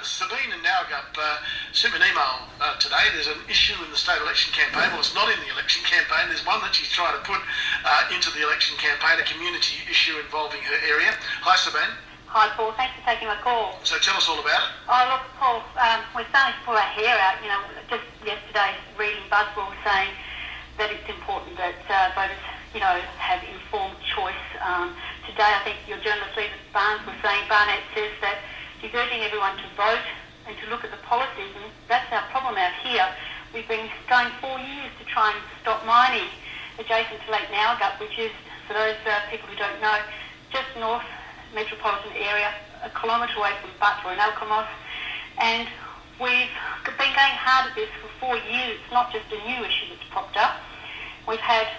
Sabine in Nowergup sent me an email today. There's an issue in the state election campaign. Well, it's not in the election campaign. There's one that she's trying to put into the election campaign, a community issue involving her area. Hi, Sabine. Hi, Paul. Thanks for taking my call. So tell us all about it. Oh, look, Paul, we're starting to pull our hair out. You know, just yesterday reading BuzzWorld saying that it's important that voters, have informed choice. Today, I think your journalist, Lisa Barnett, says that she's urging everyone to vote and to look at the policies, and that's our problem out here. We've been going 4 years to try and stop mining adjacent to Lake Nowergup, which is, for those people who don't know, just north metropolitan area, a kilometre away from Butler and Alkimos, and we've been going hard at this for 4 years. It's not just a new issue that's popped up. We've had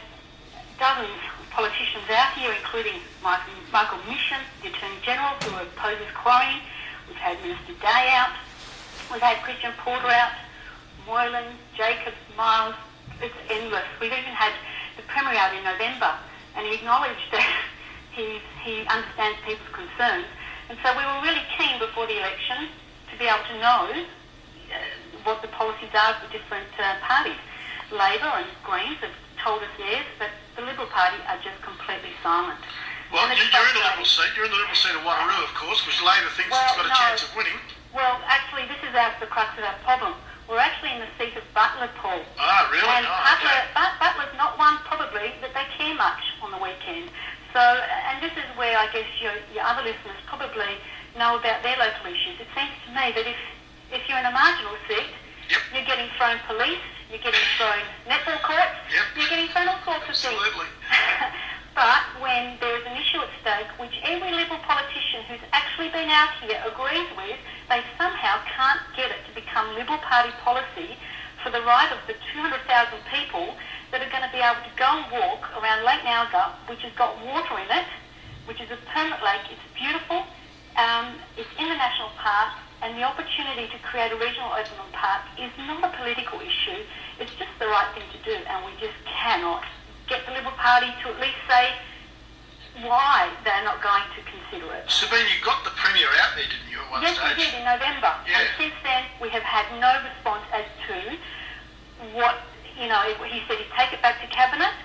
dozens of politicians out here, including Michael Mission, the Attorney General, who opposes quarrying. We've had Minister Day out. We've had Christian Porter out, Moylan, Jacobs, Miles. It's endless. We've even had the Premier out in November, and he acknowledged that he understands people's concerns. And so we were really keen before the election to be able to know what the policies are for different parties. Labor and Greens have told us theirs, but the Liberal Party are just completely silent. Well, you're in the Liberal seat. You're in the Liberal seat of Wanneroo, of course, which Labor thinks it's got a chance of winning. Well, actually, this is the crux of our problem. We're actually in the seat of Butler, Paul. Ah, really? And Butler's not one, probably, that they care much on the weekend. So, and this is where I guess your other listeners probably know about their local issues. It seems to me that if you're in a marginal seat, you're getting thrown police, you're getting thrown netball courts, you're getting thrown all sorts of things. Absolutely. But when there is an issue at stake, which every Liberal politician who's actually been out here agrees with, they somehow can't get it to become Liberal Party policy for the right of the 200,000 people that are going to be able to go and walk around Lake Nowergup, which has got water in it, which is a permanent lake. It's beautiful. It's in the national park, and the opportunity to create a regional open park is not a political issue. It's just the right thing to do, and we just cannot get the Liberal Party to at least say why they're not going to consider it. Sabine, you got the Premier out there, didn't you, at one stage? Yes, we did, in November. Yeah. And since then, we have had no response as to what, he said he'd take it back to Cabinet,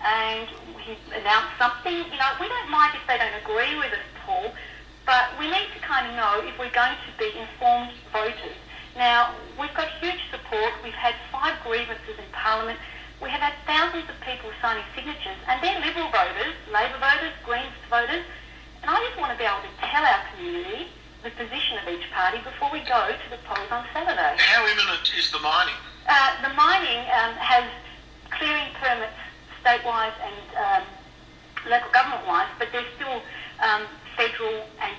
and he announced something. We don't mind if they don't agree with us, Paul, but we need to kind of know if we're going to be informed voters. Now, we've got huge support. We've had 5 grievances in Parliament. We have had thousands of people signing signatures, and they're Liberal voters, Labor voters, Greens voters, and I just want to be able to tell our community the position of each party before we go to the polls on Saturday. How imminent is the mining? The mining has clearing permits state-wise and local government-wise, but there's still federal and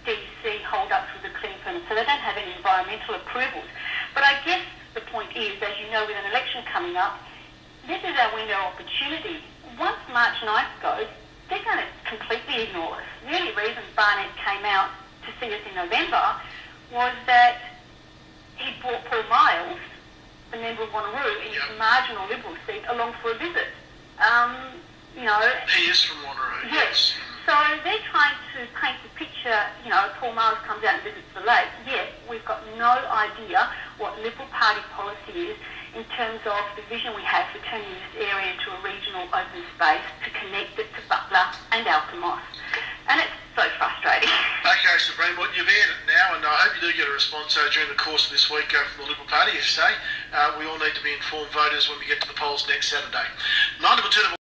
DEC hold-ups with the clearing permits, so they don't have any environmental approvals. But I guess the point is, as you know, with an election coming up, this is our window of opportunity. Once March 9th goes, they're going to completely ignore us. The only reason Barnett came out to see us in November was that he brought Paul Miles, the member of Wanneroo, in his marginal Liberal seat, along for a visit. He is from Wanneroo, yes. So they're trying to paint the picture, Paul Miles comes out and visits the lake, yet we've got no idea what Liberal Party policy is in terms of the vision we have for turning this area into a regional open space to connect it to Butler and Alkimos. And it's so frustrating. Okay, Sabine, well, you've aired it now, and I hope you do get a response during the course of this week from the Liberal Party. As you say, we all need to be informed voters when we get to the polls next Saturday. 9 to 10